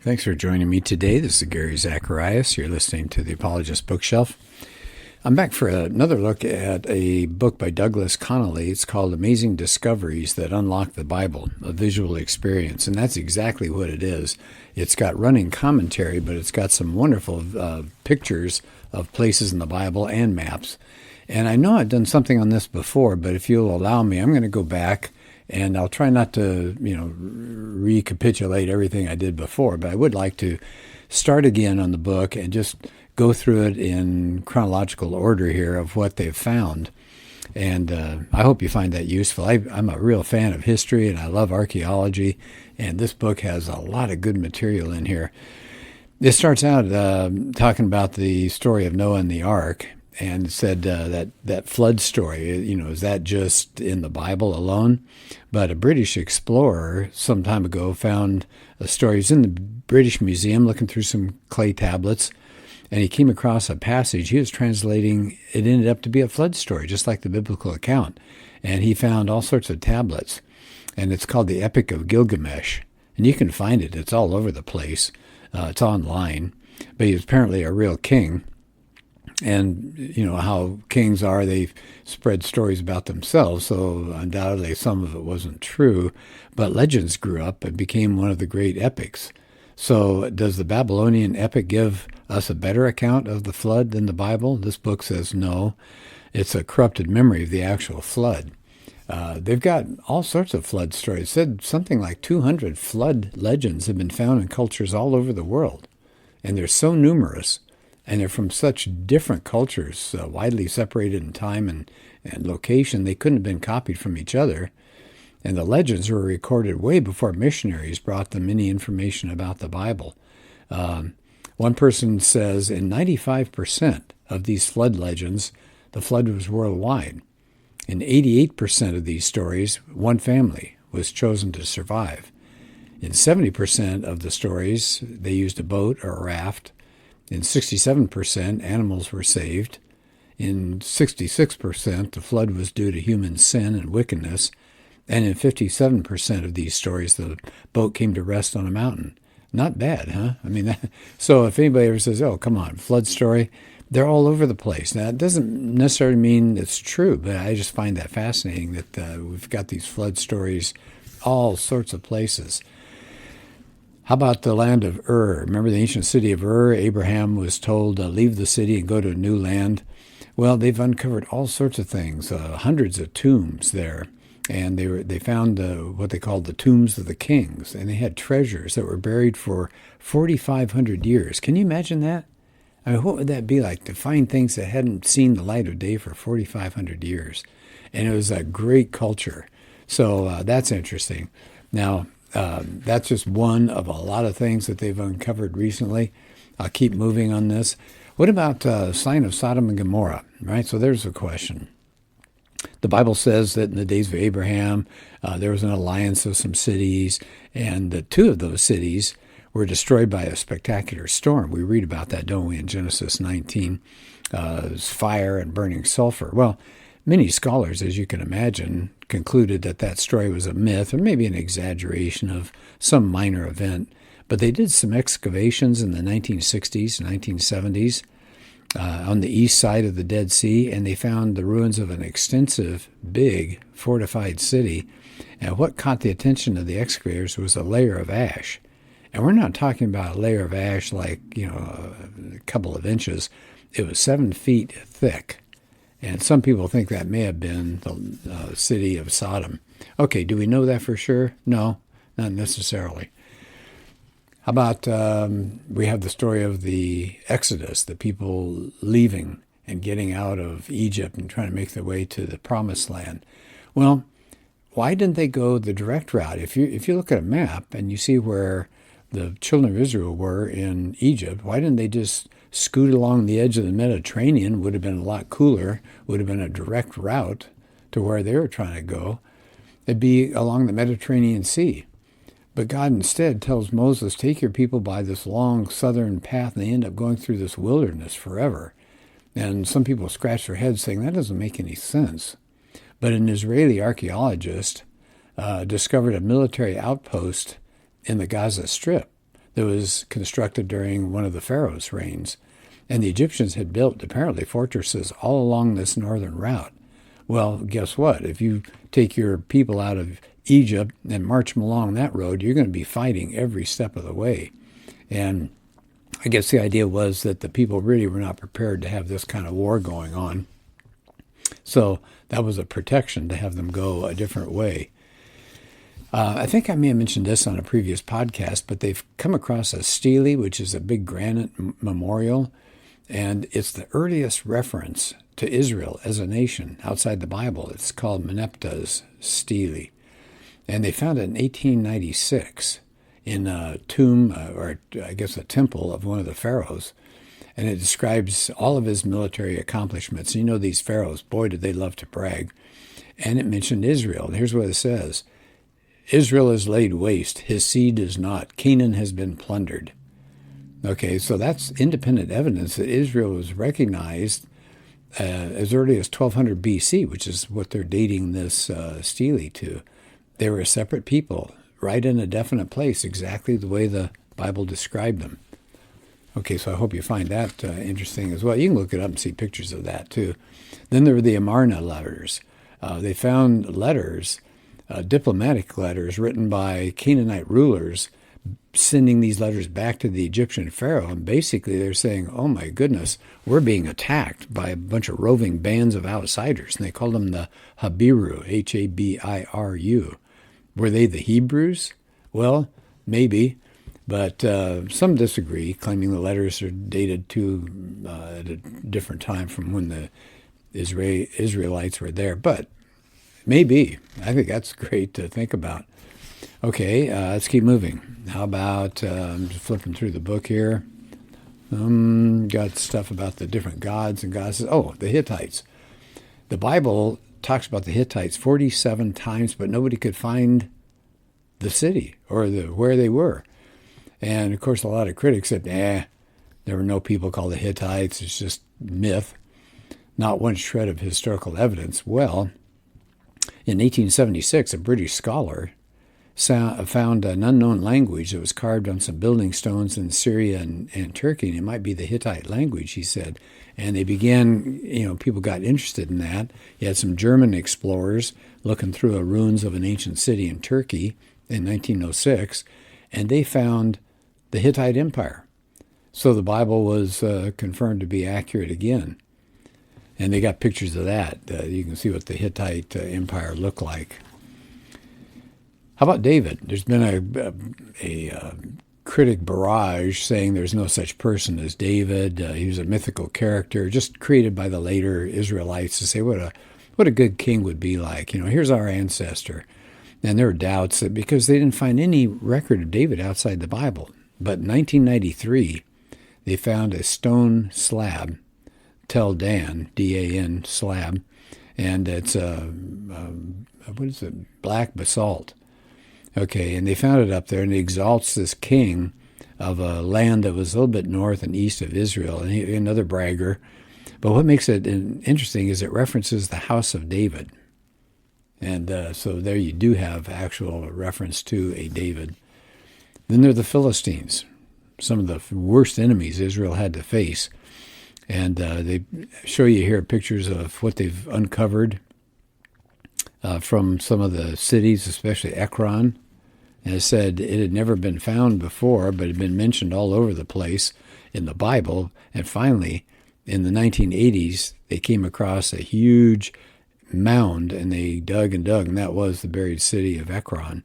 Thanks for joining me today. This is Gary Zacharias. You're listening to the Apologist Bookshelf. I'm back for another look at a book by Douglas Connolly. It's called Amazing Discoveries That Unlock the Bible, a Visual Experience. And that's exactly what it is. It's got running commentary, but it's got some wonderful pictures of places in the Bible and maps. And I know I've done something on this before, but if you'll allow me, I'm going to go back and I'll try not to, recapitulate everything I did before, but I would like to start again on the book and just go through it in chronological order here of what they've found. And I hope you find that useful. I'm a real fan of history and I love archaeology, and this book has a lot of good material in here. It starts out talking about the story of Noah and the ark, and said that flood story, is that just in the Bible alone? But a British explorer some time ago found a story. He was in the British Museum looking through some clay tablets, and he came across a passage. He was translating. It ended up to be a flood story, just like the biblical account. And he found all sorts of tablets, and it's called the Epic of Gilgamesh. And you can find it. It's all over the place. It's online. But he was apparently a real king. And how kings are, they spread stories about themselves, so undoubtedly some of it wasn't true, but legends grew up and became one of the great epics. So does the Babylonian epic give us a better account of the flood than the Bible? This book says no. It's a corrupted memory of the actual flood. They've got all sorts of flood stories. It said something like 200 flood legends have been found in cultures all over the world, and they're so numerous. And they're from such different cultures, widely separated in time and location, they couldn't have been copied from each other. And the legends were recorded way before missionaries brought them any information about the Bible. One person says in 95% of these flood legends, the flood was worldwide. In 88% of these stories, one family was chosen to survive. In 70% of the stories, they used a boat or a raft. In 67%, animals were saved. In 66%, the flood was due to human sin and wickedness. And in 57% of these stories, the boat came to rest on a mountain. Not bad, huh? So if anybody ever says, oh, come on, flood story, they're all over the place. Now, it doesn't necessarily mean it's true, but I just find that fascinating that we've got these flood stories all sorts of places. How about the land of Ur? Remember the ancient city of Ur? Abraham was told, leave the city and go to a new land. Well, they've uncovered all sorts of things, hundreds of tombs there. And they found what they called the tombs of the kings. And they had treasures that were buried for 4,500 years. Can you imagine that? What would that be like, to find things that hadn't seen the light of day for 4,500 years? And it was a great culture. So that's interesting. Now, that's just one of a lot of things that they've uncovered recently. I'll keep moving on this. What about sign of Sodom and Gomorrah? Right. So there's a question. The Bible says that in the days of Abraham, there was an alliance of some cities, and the two of those cities were destroyed by a spectacular storm. We read about that, don't we, in Genesis 19? Fire and burning sulfur. Well, many scholars, as you can imagine, concluded that story was a myth or maybe an exaggeration of some minor event. But they did some excavations in the 1960s, 1970s on the east side of the Dead Sea, and they found the ruins of an extensive, big, fortified city. And what caught the attention of the excavators was a layer of ash. And we're not talking about a layer of ash like, a couple of inches. It was 7 feet thick. And some people think that may have been the city of Sodom. Okay, do we know that for sure? No, not necessarily. How about we have the story of the Exodus, the people leaving and getting out of Egypt and trying to make their way to the Promised Land. Well, why didn't they go the direct route? If you look at a map and you see where the children of Israel were in Egypt, why didn't they just scoot along the edge of the Mediterranean? Would have been a lot cooler, would have been a direct route to where they were trying to go. It'd be along the Mediterranean Sea. But God instead tells Moses, take your people by this long southern path, and they end up going through this wilderness forever. And some people scratch their heads saying that doesn't make any sense. But an Israeli archaeologist discovered a military outpost in the Gaza Strip that was constructed during one of the Pharaoh's reigns. And the Egyptians had built, apparently, fortresses all along this northern route. Well, guess what? If you take your people out of Egypt and march them along that road, you're going to be fighting every step of the way. And I guess the idea was that the people really were not prepared to have this kind of war going on. So that was a protection to have them go a different way. I think I may have mentioned this on a previous podcast, but they've come across a stele, which is a big granite memorial, and it's the earliest reference to Israel as a nation outside the Bible. It's called Meneptah's stele, and they found it in 1896 in a tomb, or I guess a temple of one of the pharaohs, and it describes all of his military accomplishments. You know, these pharaohs, boy, did they love to brag. And it mentioned Israel. And here's what it says. Israel is laid waste. His seed is not. Canaan has been plundered. Okay, so that's independent evidence that Israel was recognized as early as 1200 BC, which is what they're dating this stele to. They were a separate people, right in a definite place, exactly the way the Bible described them. Okay, so I hope you find that interesting as well. You can look it up and see pictures of that too. Then there were the Amarna letters. They found letters, diplomatic letters written by Canaanite rulers, sending these letters back to the Egyptian pharaoh. And basically they're saying, oh my goodness, we're being attacked by a bunch of roving bands of outsiders. And they called them the Habiru, Habiru. Were they the Hebrews? Well, maybe. But some disagree, claiming the letters are dated at a different time from when the Israelites were there. But maybe. I think that's great to think about. Okay, let's keep moving. How about, I'm just flipping through the book here. Got stuff about the different gods and goddesses. Oh, the Hittites. The Bible talks about the Hittites 47 times, but nobody could find the city or where they were. And, of course, a lot of critics said, there were no people called the Hittites. It's just myth, not one shred of historical evidence. Well, in 1876, a British scholar found an unknown language that was carved on some building stones in Syria and Turkey, and it might be the Hittite language, he said. And they began, people got interested in that. You had some German explorers looking through the ruins of an ancient city in Turkey in 1906, and they found the Hittite Empire. So the Bible was confirmed to be accurate again. And they got pictures of that. You can see what the Hittite Empire looked like. How about David? There's been a critic barrage saying there's no such person as David. He was a mythical character just created by the later Israelites to say what a good king would be like. Here's our ancestor. And there were doubts that because they didn't find any record of David outside the Bible. But in 1993, they found a stone slab, Tel Dan, D-A-N, slab, and it's black basalt. Okay, and they found it up there, and it exalts this king of a land that was a little bit north and east of Israel, and another bragger. But what makes it interesting is it references the house of David. And so there you do have actual reference to a David. Then there are the Philistines, some of the worst enemies Israel had to face. And they show you here pictures of what they've uncovered from some of the cities, especially Ekron. And it said it had never been found before, but had been mentioned all over the place in the Bible. And finally, in the 1980s, they came across a huge mound, and they dug, and that was the buried city of Ekron.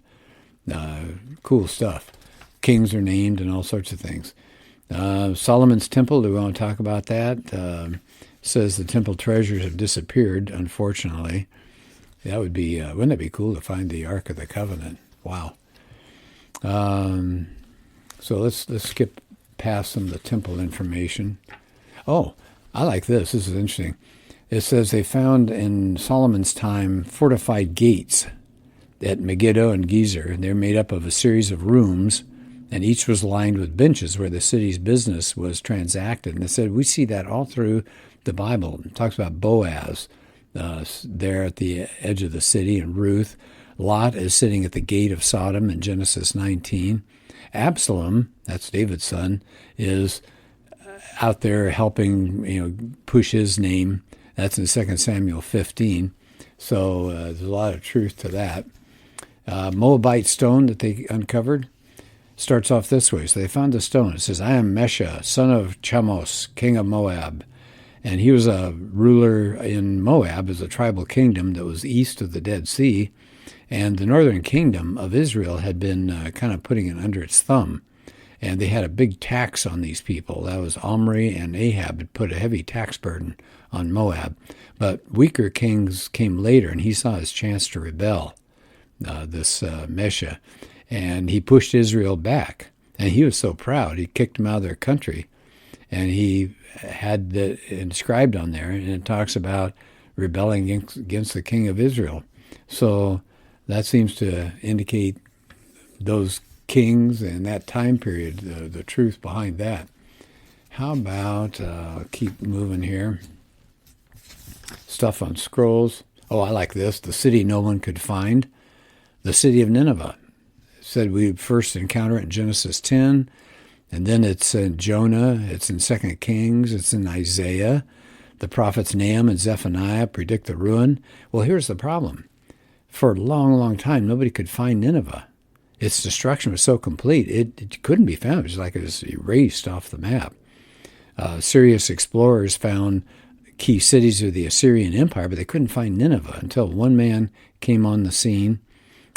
Cool stuff. Kings are named and all sorts of things. Solomon's temple, do we want to talk about that? Says the temple treasures have disappeared, unfortunately. That would be, wouldn't that be cool to find the Ark of the Covenant? Wow. So let's skip past some of the temple information. Oh, I like this. This is interesting. It says they found in Solomon's time fortified gates at Megiddo and Gezer. They're made up of a series of rooms, and each was lined with benches where the city's business was transacted. And they said, we see that all through the Bible. It talks about Boaz there at the edge of the city, and Ruth. Lot is sitting at the gate of Sodom in Genesis 19. Absalom, that's David's son, is out there helping, push his name. That's in 2 Samuel 15. So there's a lot of truth to that. Moabite stone that they uncovered starts off this way. So they found a stone. It says, I am Mesha, son of Chamos, king of Moab. And he was a ruler in Moab as a tribal kingdom that was east of the Dead Sea. And the northern kingdom of Israel had been kind of putting it under its thumb. And they had a big tax on these people. That was Omri and Ahab had put a heavy tax burden on Moab. But weaker kings came later, and he saw his chance to rebel, this Mesha. And he pushed Israel back. And he was so proud, he kicked them out of their country. And he had that inscribed on there, and it talks about rebelling against the king of Israel. So that seems to indicate those kings and that time period, the truth behind that. How about, keep moving here, stuff on scrolls. Oh, I like this. The city no one could find. The city of Nineveh. It said we first encounter it in Genesis 10, and then it's in Jonah, it's in 2 Kings, it's in Isaiah. The prophets Nahum and Zephaniah predict the ruin. Well, here's the problem. For a long, long time, nobody could find Nineveh. Its destruction was so complete, it couldn't be found. It was like it was erased off the map. Serious explorers found key cities of the Assyrian Empire, but they couldn't find Nineveh until one man came on the scene,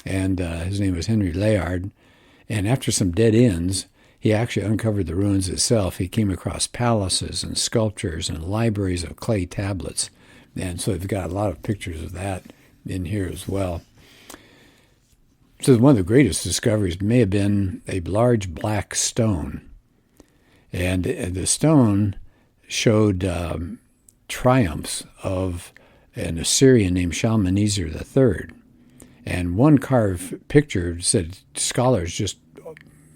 and his name was Henry Layard. And after some dead ends, he actually uncovered the ruins itself. He came across palaces and sculptures and libraries of clay tablets. And so we've got a lot of pictures of that in here as well. So one of the greatest discoveries may have been a large black stone. And the stone showed triumphs of an Assyrian named Shalmaneser III. And one carved picture said scholars just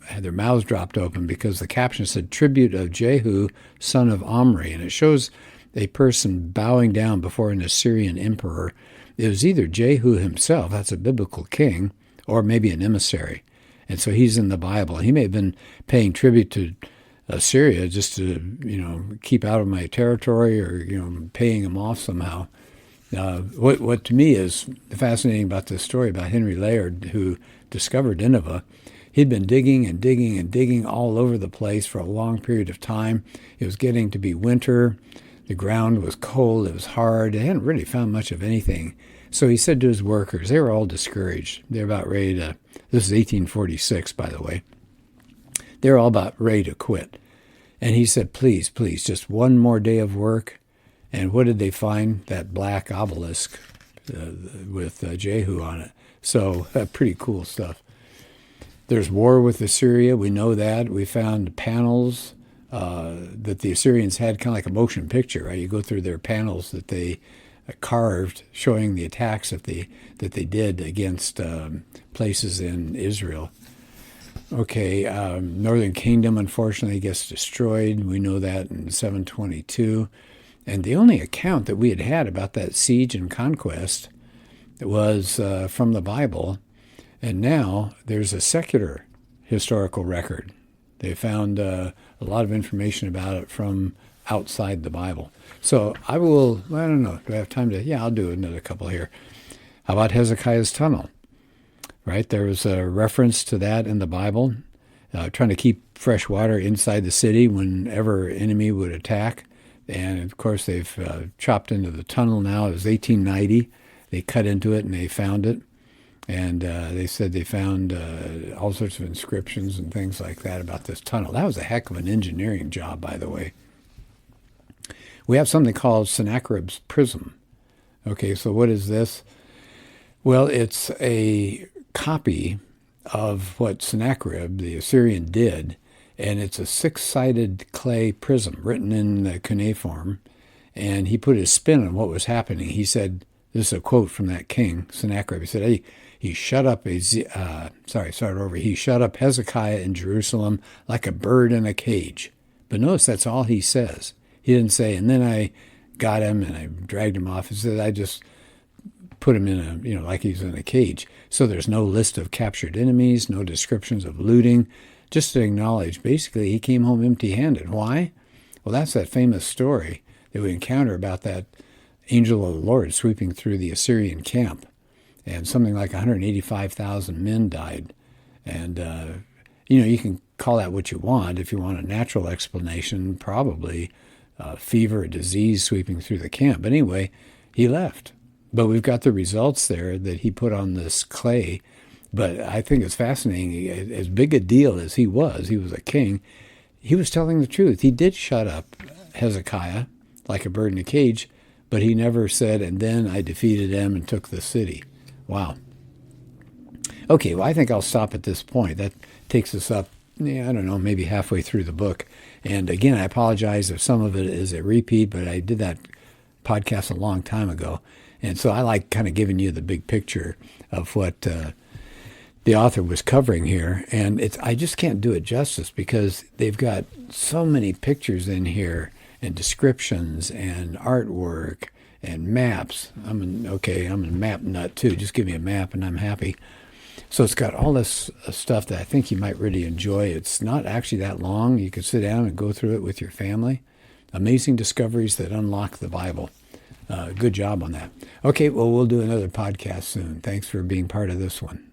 had their mouths dropped open because the caption said, tribute of Jehu, son of Omri. And it shows a person bowing down before an Assyrian emperor. It was either Jehu himself, that's a biblical king, or maybe an emissary. And so he's in the Bible. He may have been paying tribute to Assyria just to, keep out of my territory or, paying him off somehow. What to me is fascinating about this story about Henry Layard, who discovered Nineveh. He'd been digging and digging and digging all over the place for a long period of time. It was getting to be winter. The ground was cold. It was hard. They hadn't really found much of anything. So he said to his workers, they were all discouraged. They're about ready to, this is 1846, by the way. They're all about ready to quit. And he said, please, please, just one more day of work. And what did they find? That black obelisk with Jehu on it. So pretty cool stuff. There's war with Assyria. We know that. We found panels that the Assyrians had, kind of like a motion picture, right? You go through their panels that they carved showing the attacks that they did against places in Israel. Okay, Northern Kingdom, unfortunately, gets destroyed. We know that in 722. And the only account that we had about that siege and conquest was from the Bible. And now there's a secular historical record. They found a lot of information about it from outside the Bible. So I don't know, do I have time to, I'll do another couple here. How about Hezekiah's tunnel? Right, there was a reference to that in the Bible, trying to keep fresh water inside the city whenever enemy would attack. And of course they've chopped into the tunnel now. It was 1890. They cut into it and they found it. And they said they found all sorts of inscriptions and things like that about this tunnel. That was a heck of an engineering job, by the way. We have something called Sennacherib's Prism. Okay, so what is this? Well, it's a copy of what Sennacherib, the Assyrian, did, and it's a six-sided clay prism written in the cuneiform, and he put his spin on what was happening. He said, this is a quote from that king, Sennacherib, he said, hey, he shut up he shut up Hezekiah in Jerusalem like a bird in a cage. But notice that's all he says. He didn't say, and then I got him and I dragged him off. He said, I just put him in like he's in a cage. So there's no list of captured enemies, no descriptions of looting, just to acknowledge, basically, he came home empty-handed. Why? Well, that's that famous story that we encounter about that angel of the Lord sweeping through the Assyrian camp, and something like 185,000 men died. And, you can call that what you want. If you want a natural explanation, probably fever, a disease sweeping through the camp. But anyway, he left. But we've got the results there that he put on this clay. But I think it's fascinating. As big a deal as he was a king, he was telling the truth. He did shut up Hezekiah like a bird in a cage, but he never said, and then I defeated them and took the city. Wow. Okay, well, I think I'll stop at this point. That takes us up, I don't know, maybe halfway through the book. And again, I apologize if some of it is a repeat, but I did that podcast a long time ago. And so I like kind of giving you the big picture of what the author was covering here. And I just can't do it justice because they've got so many pictures in here and descriptions and artwork and maps. I'm a map nut too. Just give me a map and I'm happy. So it's got all this stuff that I think you might really enjoy. It's not actually that long. You can sit down and go through it with your family. Amazing discoveries that unlock the Bible. Good job on that. Okay, well, we'll do another podcast soon. Thanks for being part of this one.